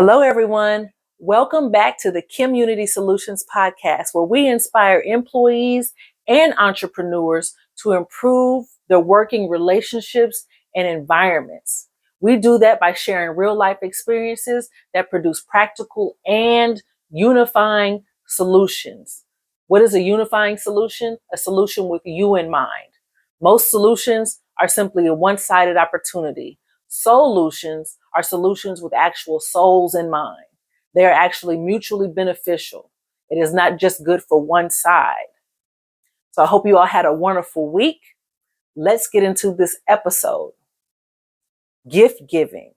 Hello, everyone. Welcome back to the KimUnity Soulutions Podcast, where we inspire employees and entrepreneurs to improve their working relationships and environments. We do that by sharing real life experiences that produce practical and unifying solutions. What is a unifying solution? A solution with you in mind. Most solutions are simply a one-sided opportunity. Solutions are solutions with actual souls in mind. They are actually mutually beneficial. It is not just good for one side. So I hope you all had a wonderful week. Let's get into this episode. Gift giving.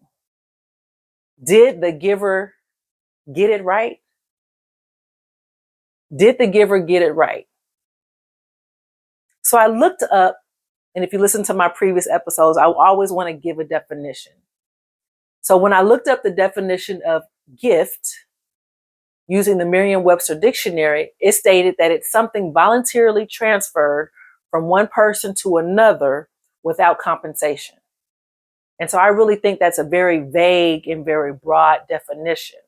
Did the giver get it right? Did the giver get it right? So I looked up, and if you listen to my previous episodes, I always want to give a definition. So when I looked up the definition of gift using the Merriam-Webster dictionary, it stated that it's something voluntarily transferred from one person to another without compensation. And so I really think that's a very vague and very broad definition.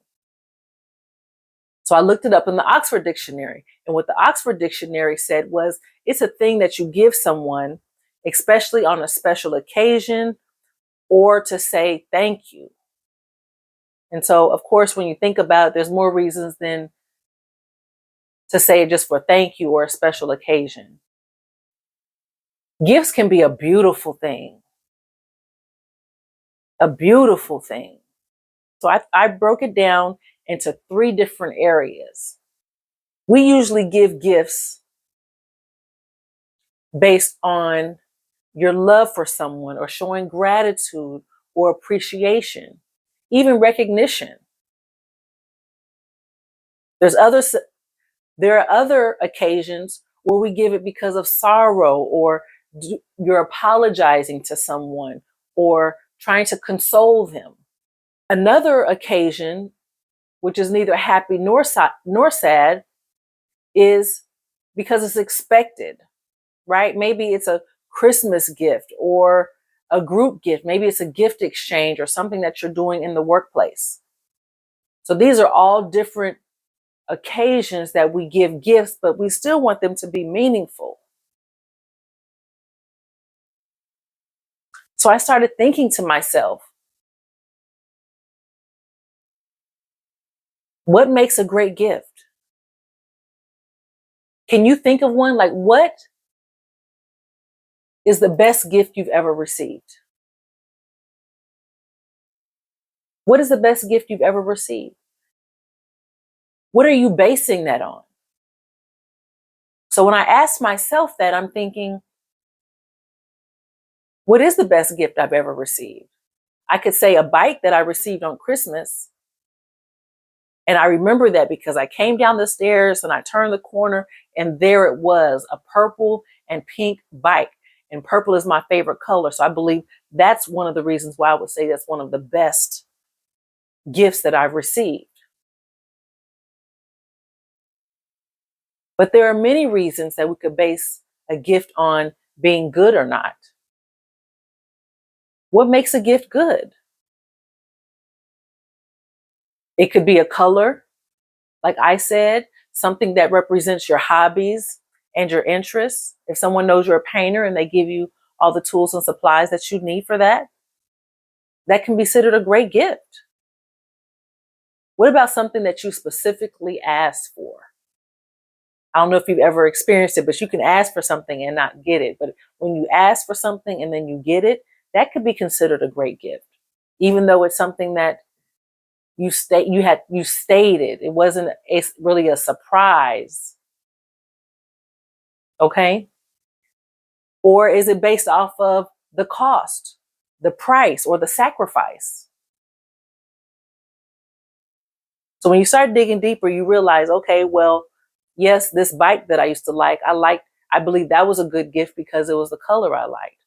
So I looked it up in the Oxford Dictionary. And what the Oxford Dictionary said was, it's a thing that you give someone, especially on a special occasion, or to say thank you. And so, of course, when you think about it, there's more reasons than to say it just for thank you or a special occasion. Gifts can be a beautiful thing. A beautiful thing. So I broke it down into 3 different areas. We usually give gifts based on your love for someone or showing gratitude or appreciation, even recognition. There are other occasions where we give it because of sorrow, or you're apologizing to someone or trying to console them. Another occasion, which is neither happy nor sad, is because it's expected, right? Maybe it's a Christmas gift or a group gift. Maybe it's a gift exchange or something that you're doing in the workplace. So these are all different occasions that we give gifts, but we still want them to be meaningful. So I started thinking to myself, what makes a great gift? Can you think of one? Like, what is the best gift you've ever received? What is the best gift you've ever received? What are you basing that on? So when I ask myself that, I'm thinking, what is the best gift I've ever received? I could say a bike that I received on Christmas. And I remember that because I came down the stairs and I turned the corner and there it was, a purple and pink bike. And purple is my favorite color. So I believe that's one of the reasons why I would say that's one of the best gifts that I've received. But there are many reasons that we could base a gift on being good or not. What makes a gift good? It could be a color, like I said, something that represents your hobbies and your interests. If someone knows you're a painter and they give you all the tools and supplies that you need for that, that can be considered a great gift. What about something that you specifically asked for? I don't know if you've ever experienced it, but you can ask for something and not get it. But when you ask for something and then you get it, that could be considered a great gift, even though it's something that you stated. It wasn't really a surprise. Okay? Or is it based off of the cost, the price, or the sacrifice? So when you start digging deeper, you realize, okay, well, yes, this bike that I used to like, I believe that was a good gift because it was the color I liked.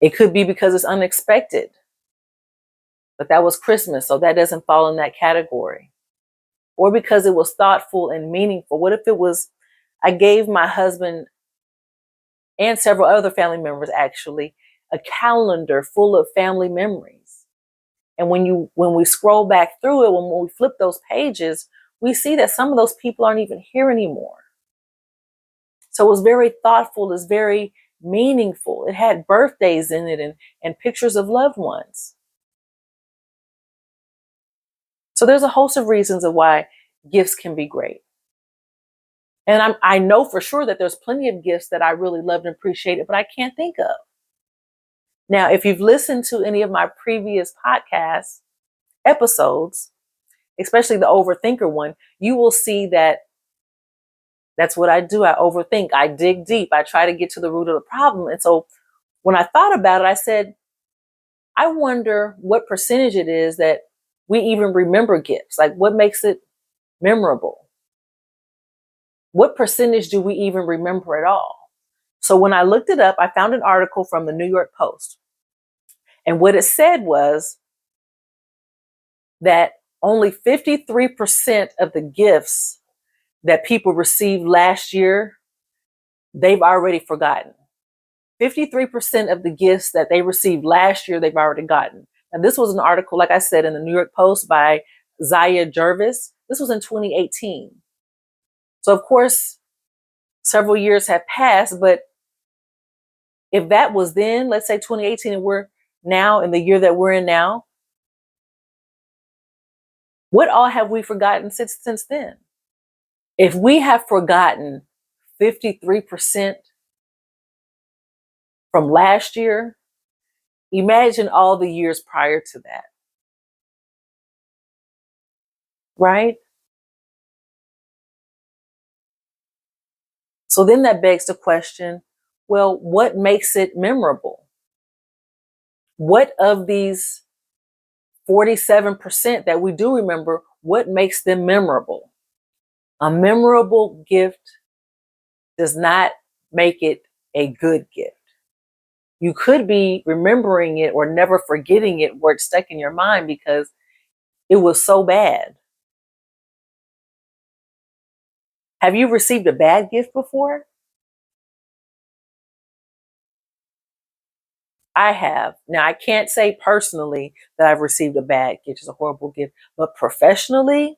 It could be because it's unexpected, but that was Christmas, so that doesn't fall in that category. Or because it was thoughtful and meaningful. What if it was, I gave my husband and several other family members actually a calendar full of family memories. And when we scroll back through it, when we flip those pages, we see that some of those people aren't even here anymore. So it was very thoughtful, it's very meaningful. It had birthdays in it and pictures of loved ones. So there's a host of reasons of why gifts can be great. And I know for sure that there's plenty of gifts that I really loved and appreciated, but I can't think of. Now, if you've listened to any of my previous podcast episodes, especially the overthinker one, you will see that that's what I do. I overthink. I dig deep. I try to get to the root of the problem. And so when I thought about it, I said, I wonder what percentage it is that we even remember gifts. Like, what makes it memorable? What percentage do we even remember at all? So when I looked it up, I found an article from the New York Post. And what it said was that only 53% of the gifts that people received last year, they've already forgotten. 53% of the gifts that they received last year, they've already gotten. And this was an article, like I said, in the New York Post by Zaya Jervis. This was in 2018. So of course, several years have passed, but if that was then, let's say 2018, and we're now in the year that we're in now, what all have we forgotten since then? If we have forgotten 53% from last year, imagine all the years prior to that. Right? So then that begs the question, well, what makes it memorable? What of these 47% that we do remember, what makes them memorable? A memorable gift does not make it a good gift. You could be remembering it or never forgetting it where it's stuck in your mind because it was so bad. Have you received a bad gift before? I have. Now, I can't say personally that I've received a bad gift, it's a horrible gift, but professionally,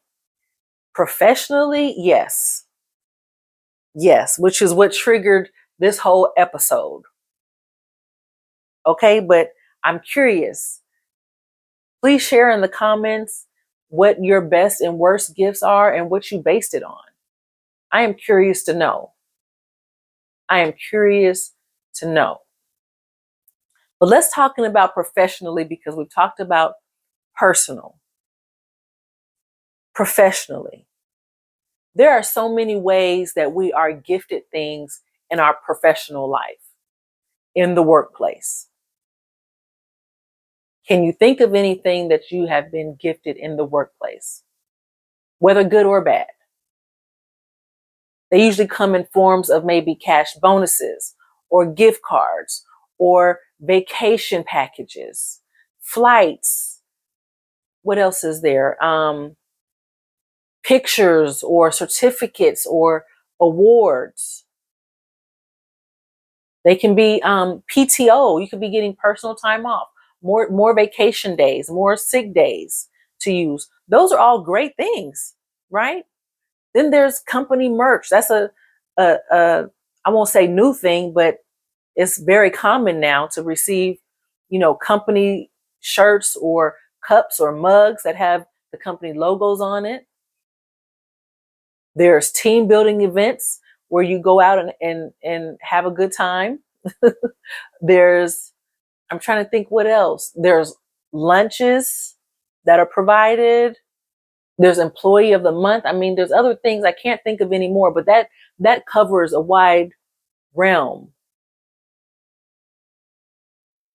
yes. Yes, which is what triggered this whole episode. Okay, but I'm curious. Please share in the comments what your best and worst gifts are and what you based it on. I am curious to know. I am curious to know. But let's talk about professionally because we've talked about personal. Professionally, there are so many ways that we are gifted things in our professional life, in the workplace. Can you think of anything that you have been gifted in the workplace, whether good or bad? They usually come in forms of maybe cash bonuses or gift cards or vacation packages, flights. What else is there? Pictures or certificates or awards. They can be PTO. You could be getting personal time off, more vacation days, more sick days to use. Those are all great things, right? Then there's company merch. That's a I won't say new thing, but it's very common now to receive, company shirts or cups or mugs that have the company logos on it. There's team building events where you go out and have a good time. I'm trying to think what else. There's lunches that are provided. There's employee of the month. I mean, there's other things I can't think of anymore, but that covers a wide realm.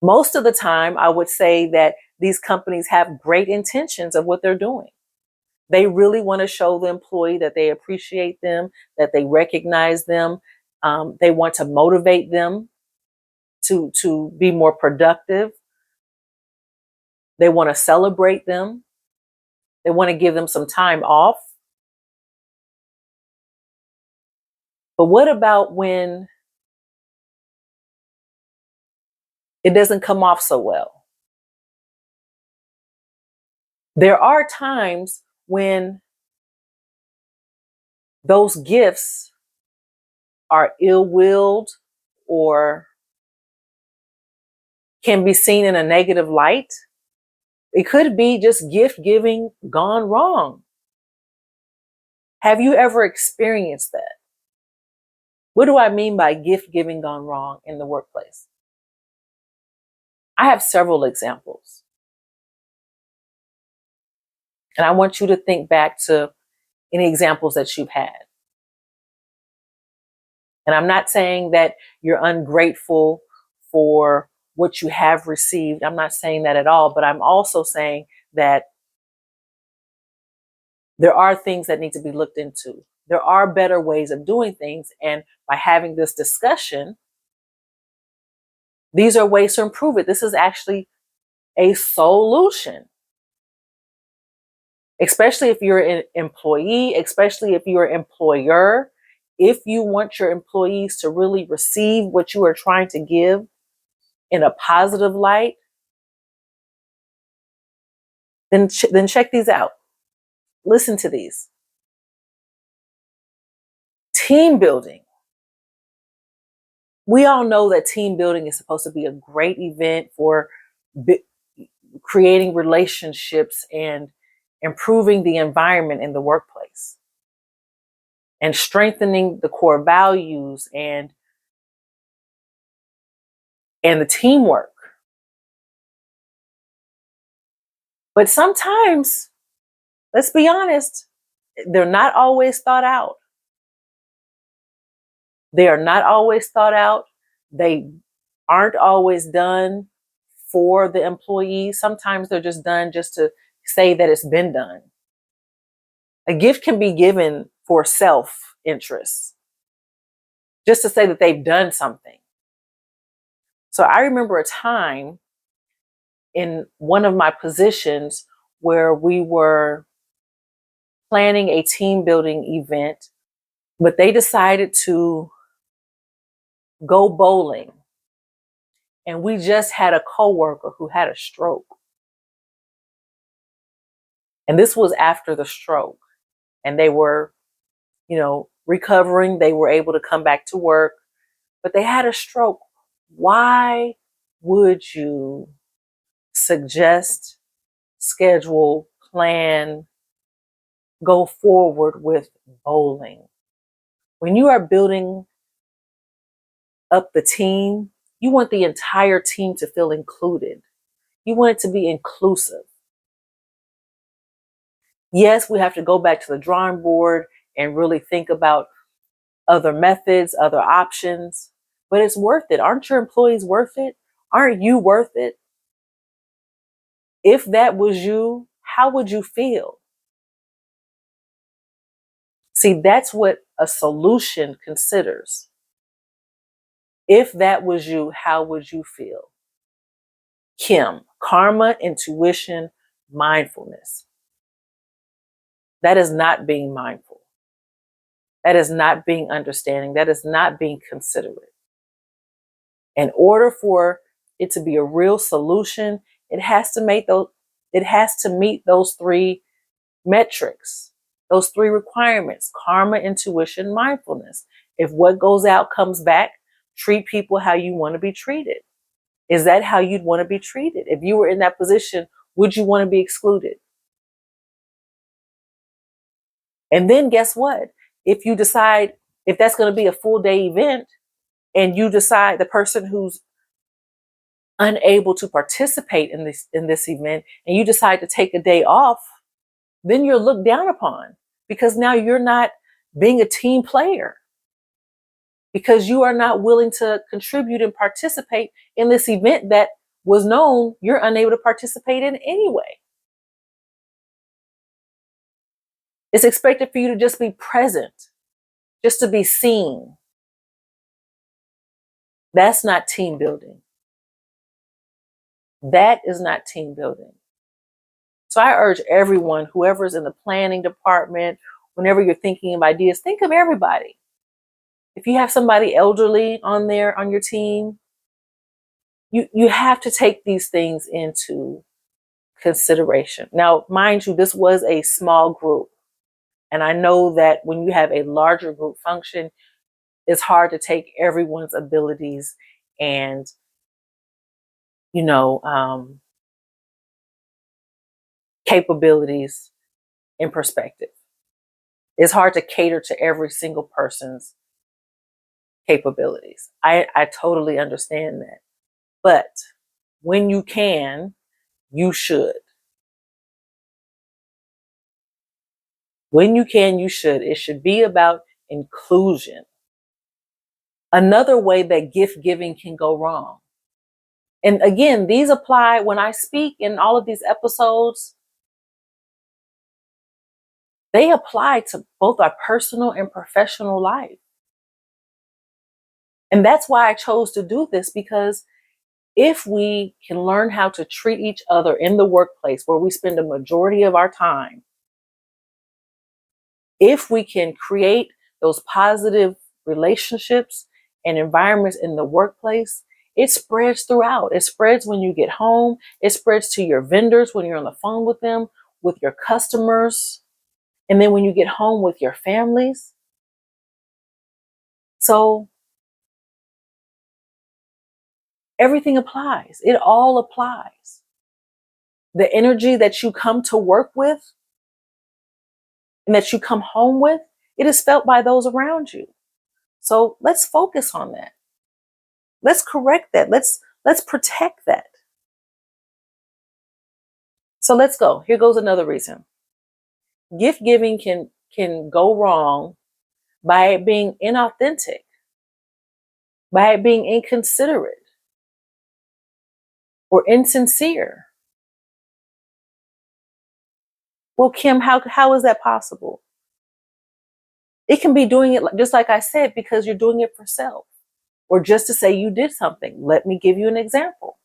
Most of the time, I would say that these companies have great intentions of what they're doing. They really want to show the employee that they appreciate them, that they recognize them. They want to motivate them to be more productive. They want to celebrate them. They want to give them some time off. But what about when it doesn't come off so well? There are times when those gifts are ill-willed or can be seen in a negative light. It could be just gift giving gone wrong. Have you ever experienced that? What do I mean by gift giving gone wrong in the workplace? I have several examples. And I want you to think back to any examples that you've had. And I'm not saying that you're ungrateful for what you have received. I'm not saying that at all, but I'm also saying that there are things that need to be looked into. There are better ways of doing things. And by having this discussion, these are ways to improve it. This is actually a solution, especially if you're an employee, especially if you're an employer. If you want your employees to really receive what you are trying to give in a positive light, then check these out. Listen to these. Team building. We all know that team building is supposed to be a great event for creating relationships and improving the environment in the workplace and strengthening the core values and the teamwork. But sometimes, let's be honest, they're not always thought out. They are not always thought out. They aren't always done for the employees. Sometimes they're just done just to say that it's been done. A gift can be given for self-interest, just to say that they've done something. So I remember a time in one of my positions where we were planning a team building event, but they decided to go bowling. And we just had a coworker who had a stroke. And this was after the stroke. And they were, recovering. They were able to come back to work, but they had a stroke. Why would you suggest, schedule, plan, go forward with bowling? When you are building up the team, you want the entire team to feel included. You want it to be inclusive. Yes, we have to go back to the drawing board and really think about other methods, other options, but it's worth it. Aren't your employees worth it? Aren't you worth it? If that was you, how would you feel? See, that's what a solution considers. If that was you, how would you feel? Kim, karma, intuition, mindfulness. That is not being mindful. That is not being understanding. That is not being considerate. In order for it to be a real solution, it has to meet those three metrics, those three requirements: karma, intuition, mindfulness. If what goes out comes back, treat people how you want to be treated. Is that how you'd want to be treated? If you were in that position, would you want to be excluded? And then guess what? If you decide, if that's going to be a full day event and you decide the person who's unable to participate in this event and you decide to take a day off, then you're looked down upon because now you're not being a team player, because you are not willing to contribute and participate in this event that was known you're unable to participate in anyway. It's expected for you to just be present, just to be seen. That's not team building. That is not team building. So I urge everyone, whoever's in the planning department, whenever you're thinking of ideas, think of everybody. If you have somebody elderly on your team, you have to take these things into consideration. Now, mind you, this was a small group. And I know that when you have a larger group function, it's hard to take everyone's abilities and, capabilities in perspective. It's hard to cater to every single person's capabilities. I totally understand that. But when you can, you should. When you can, you should. It should be about inclusion. Another way that gift giving can go wrong. And again, these apply when I speak in all of these episodes. They apply to both our personal and professional life. And that's why I chose to do this, because if we can learn how to treat each other in the workplace where we spend a majority of our time, if we can create those positive relationships and environments in the workplace, it spreads throughout. It spreads when you get home. It spreads to your vendors when you're on the phone with them, with your customers, and then when you get home with your families. So everything applies. It all applies. The energy that you come to work with and that you come home with, it is felt by those around you. So let's focus on that. Let's correct that. Let's protect that. So let's go. Here goes another reason. Gift giving can go wrong by it being inauthentic, by it being inconsiderate or insincere. Well, Kim, how is that possible? It can be doing it, just like I said, because you're doing it for self or just to say you did something. Let me give you an example.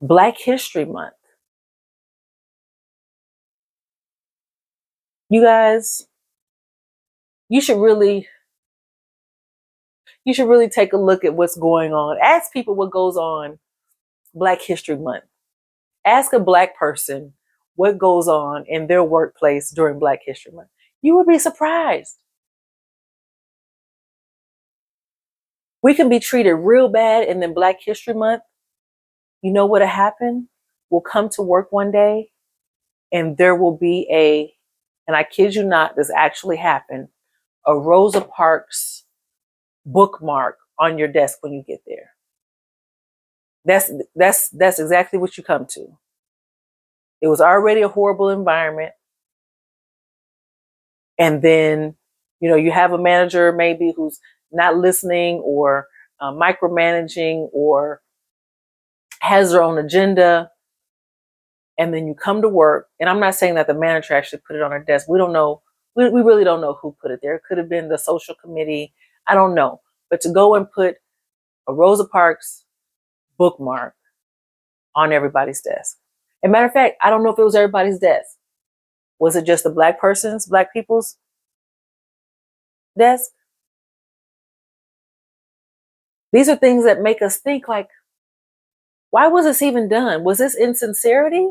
Black History Month. You guys, you should really take a look at what's going on. Ask people what goes on Black History Month. Ask a Black person what goes on in their workplace during Black History Month. You would be surprised. We can be treated real bad, and then Black History Month, you know what'll happen? We'll come to work one day and there will be and I kid you not, this actually happened, a Rosa Parks bookmark on your desk when you get there. That's exactly what you come to. It was already a horrible environment. And then, you have a manager maybe who's not listening or micromanaging or has their own agenda. And then you come to work. And I'm not saying that the manager actually put it on her desk. We don't know. We really don't know who put it there. It could have been the social committee. I don't know. But to go and put a Rosa Parks bookmark on everybody's desk. As a matter of fact, I don't know if it was everybody's desk. Was it just the Black people's desk? These are things that make us think like, why was this even done? Was this insincerity?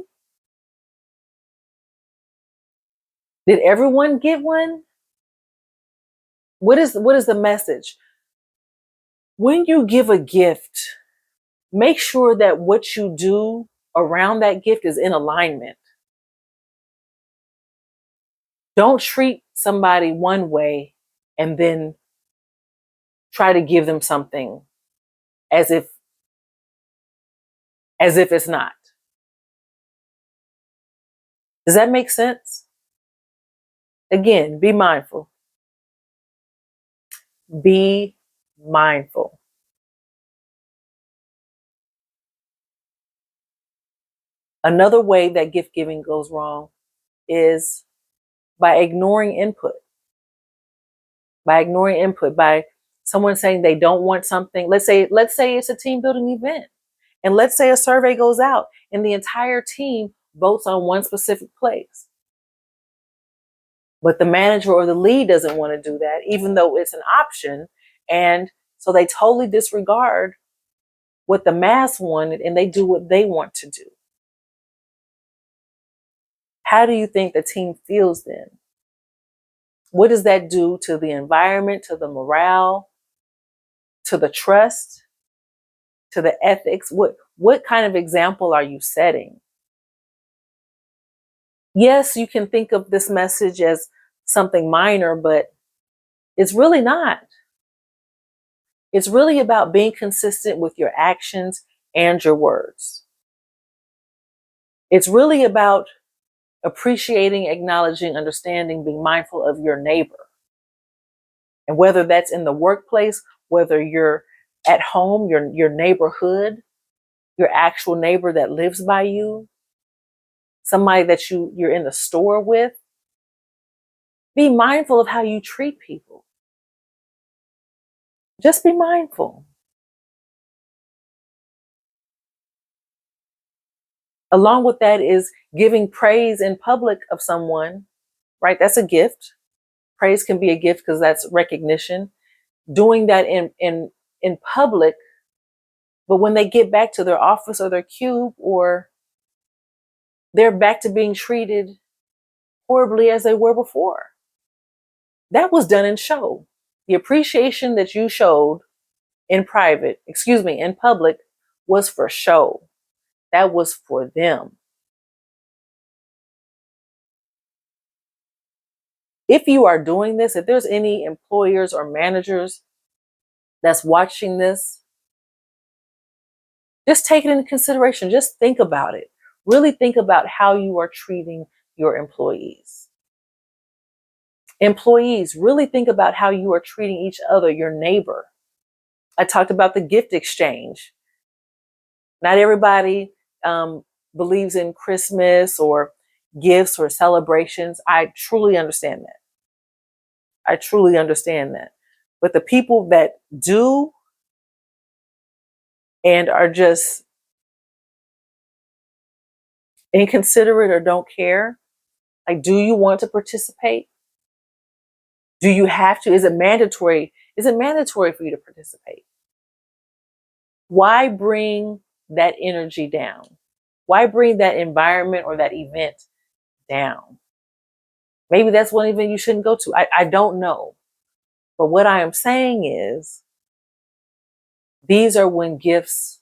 Did everyone get one? What is the message? When you give a gift, make sure that what you do around that gift is in alignment. Don't treat somebody one way and then try to give them something as if it's not. Does that make sense? Again, be mindful. Be mindful. Another way that gift giving goes wrong is by ignoring input. By someone saying they don't want something. Let's say it's a team building event. And let's say a survey goes out and the entire team votes on one specific place. But the manager or the lead doesn't want to do that, even though it's an option. And so they totally disregard what the mass wanted and they do what they want to do. How do you think the team feels then? What does that do to the environment, to the morale, to the trust, to the ethics? What kind of example are you setting? Yes, you can think of this message as something minor, but it's really not. It's really about being consistent with your actions and your words. It's really about appreciating, acknowledging, understanding, being mindful of your neighbor. And whether that's in the workplace, whether you're at home, your neighborhood, your actual neighbor that lives by you, somebody that you're in the store with, be mindful of how you treat people. Just be mindful. Along with that is giving praise in public of someone, right? That's a gift. Praise can be a gift because that's recognition. Doing that in public, but when they get back to their office or their cube, or they're back to being treated horribly as they were before. That was done in show. The appreciation that you showed in public was for show. That was for them. If you are doing this, if there's any employers or managers that's watching this, just take it into consideration. Just think about it. Really think about how you are treating your employees. Employees, really think about how you are treating each other, your neighbor. I talked about the gift exchange. Not everybody believes in Christmas or gifts or celebrations. I truly understand that. But the people that do and are just inconsiderate or don't care, like, do you want to participate? Do you have to? Is it mandatory? Is it mandatory for you to participate? Why bring that energy down? Why bring that environment or that event down? Maybe that's one event you shouldn't go to. I don't know. But what I am saying is, these are when gifts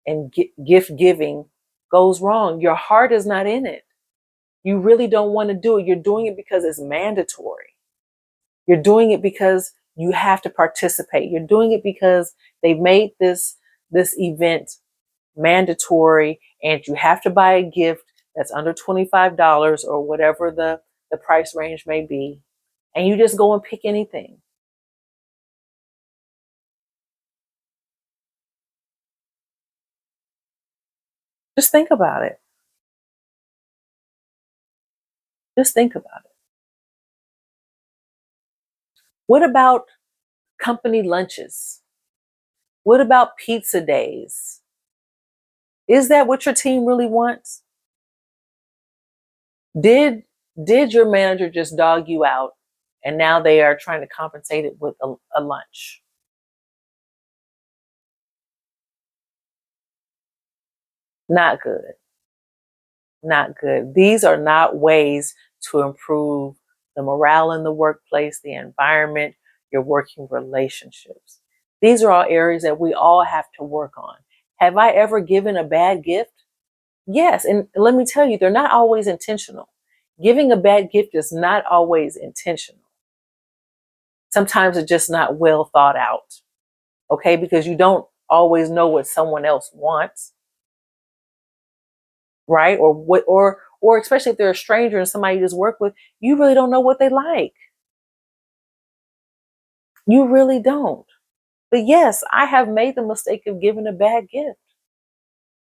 and gift giving goes wrong. Your heart is not in it. You really don't want to do it. You're doing it because it's mandatory. You're doing it because you have to participate. You're doing it because they've made this event mandatory and you have to buy a gift that's under $25 or whatever the price range may be. And you just go and pick anything. Just think about it. Just think about it. What about company lunches? What about pizza days? Is that what your team really wants? Did your manager just dog you out and now they are trying to compensate it with a lunch? Not good. Not good. These are not ways to improve the morale in the workplace, the environment, your working relationships. These are all areas that we all have to work on. Have I ever given a bad gift? Yes. And let me tell you, they're not always intentional. Giving a bad gift is not always intentional. Sometimes it's just not well thought out. Okay. Because you don't always know what someone else wants. Right? Or especially if they're a stranger and somebody you just work with, you really don't know what they like. You really don't. But yes, I have made the mistake of giving a bad gift.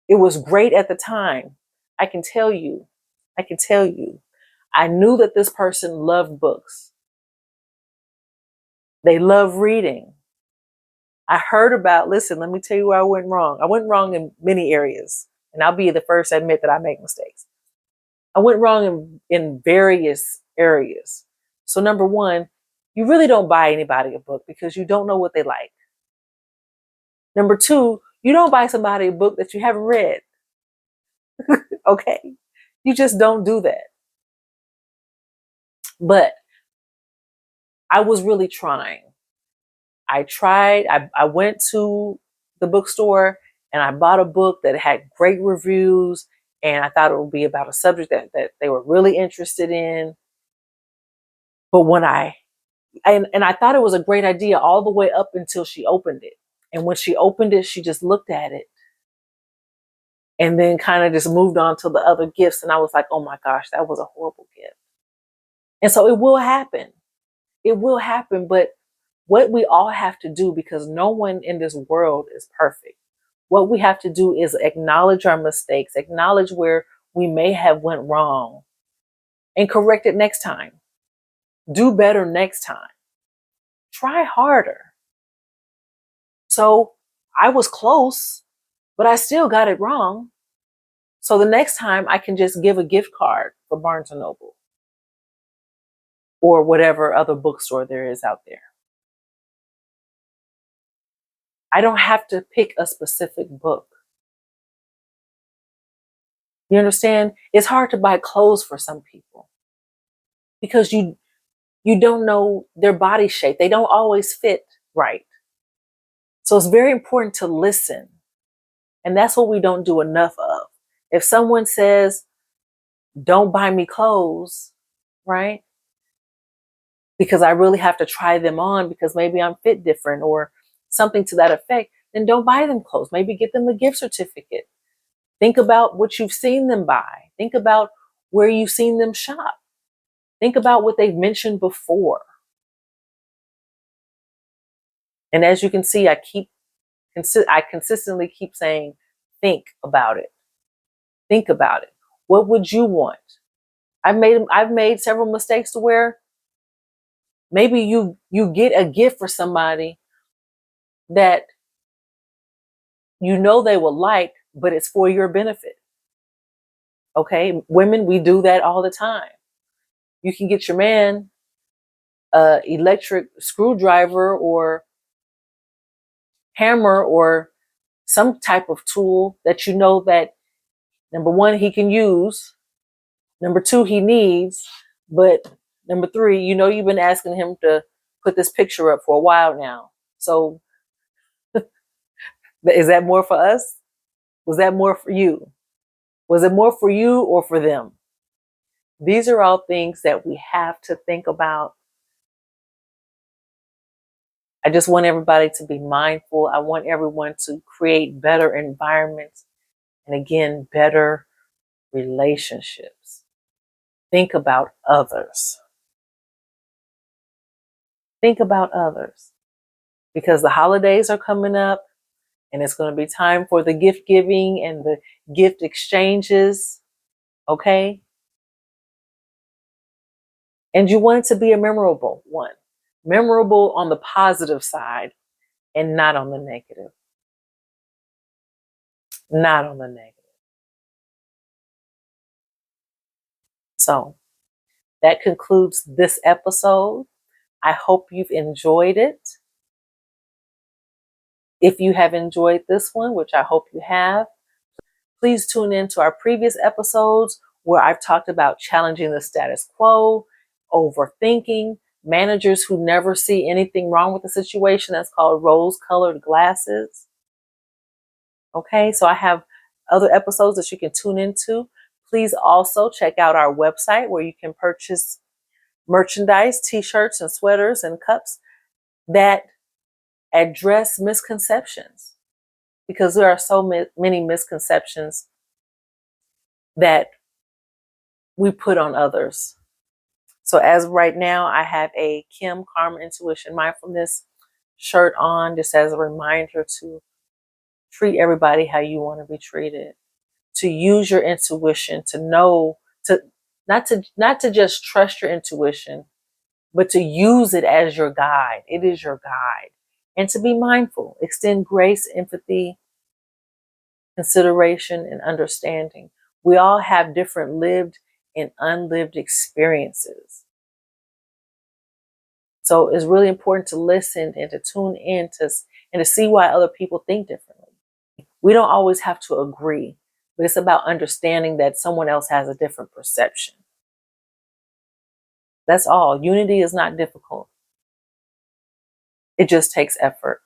It was great at the time. I can tell you. I knew that this person loved books. They love reading. I heard listen, let me tell you where I went wrong. I went wrong in many areas. And I'll be the first to admit that I make mistakes. I went wrong in various areas. So number one, you really don't buy anybody a book because you don't know what they like. Number two, You don't buy somebody a book that you haven't read. Okay? You just don't do that. But I was really trying. I went to the bookstore and I bought a book that had great reviews, and I thought it would be about a subject that they were really interested in. But when and I thought it was a great idea all the way up until she opened it. And when she opened it, she just looked at it and then kind of just moved on to the other gifts. And I was like, oh my gosh, that was a horrible gift. And so it will happen. It will happen. But what we all have to do, because no one in this world is perfect, what we have to do is acknowledge our mistakes, acknowledge where we may have went wrong, and correct it next time. Do better next time. Try harder. So I was close, but I still got it wrong. So the next time I can just give a gift card for Barnes and Noble or whatever other bookstore there is out there. I don't have to pick a specific book. You understand? It's hard to buy clothes for some people because you don't know their body shape. They don't always fit right. So it's very important to listen. And that's what we don't do enough of. If someone says, don't buy me clothes, right? Because I really have to try them on because maybe I'm fit different or something to that effect, then don't buy them clothes. Maybe get them a gift certificate. Think about what you've seen them buy. Think about where you've seen them shop. Think about what they've mentioned before. And as you can see, I consistently keep saying, think about it. Think about it. What would you want? I've made several mistakes to where maybe you get a gift for somebody that you know they will like, but it's for your benefit. Okay, women, we do that all the time. You can get your man a electric screwdriver or hammer or some type of tool that you know that, number one, he can use, number two, he needs, but number three, you know you've been asking him to put this picture up for a while now. So is that more for us? Was that more for you? Was it more for you or for them? These are all things that we have to think about. I just want everybody to be mindful. I want everyone to create better environments and, again, better relationships. Think about others. Think about others, because the holidays are coming up and it's going to be time for the gift giving and the gift exchanges. Okay. And you want it to be a memorable one, memorable on the positive side and not on the negative. Not on the negative. So that concludes this episode. I hope you've enjoyed it. If you have enjoyed this one, which I hope you have, please tune in to our previous episodes where I've talked about challenging the status quo, overthinking, managers who never see anything wrong with the situation. That's called rose-colored glasses. Okay, so I have other episodes that you can tune into. Please also check out our website where you can purchase merchandise, t-shirts and sweaters and cups that address misconceptions, because there are so many misconceptions that we put on others. So as right now, I have a Kim Karma Intuition Mindfulness shirt on, just as a reminder to treat everybody how you want to be treated, to use your intuition, to know, to not to just trust your intuition, but to use it as your guide. It is your guide. And to be mindful, extend grace, empathy, consideration, and understanding. We all have different lived and unlived experiences. So it's really important to listen and to tune in and to see why other people think differently. We don't always have to agree, but it's about understanding that someone else has a different perception. That's all. Unity is not difficult. It just takes effort.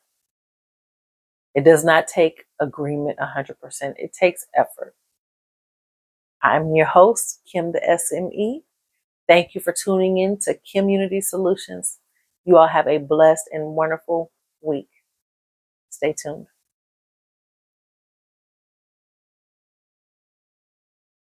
It does not take agreement 100%. It takes effort. I'm your host, Kim the SME. Thank you for tuning in to KimUnity Solutions. You all have a blessed and wonderful week. Stay tuned.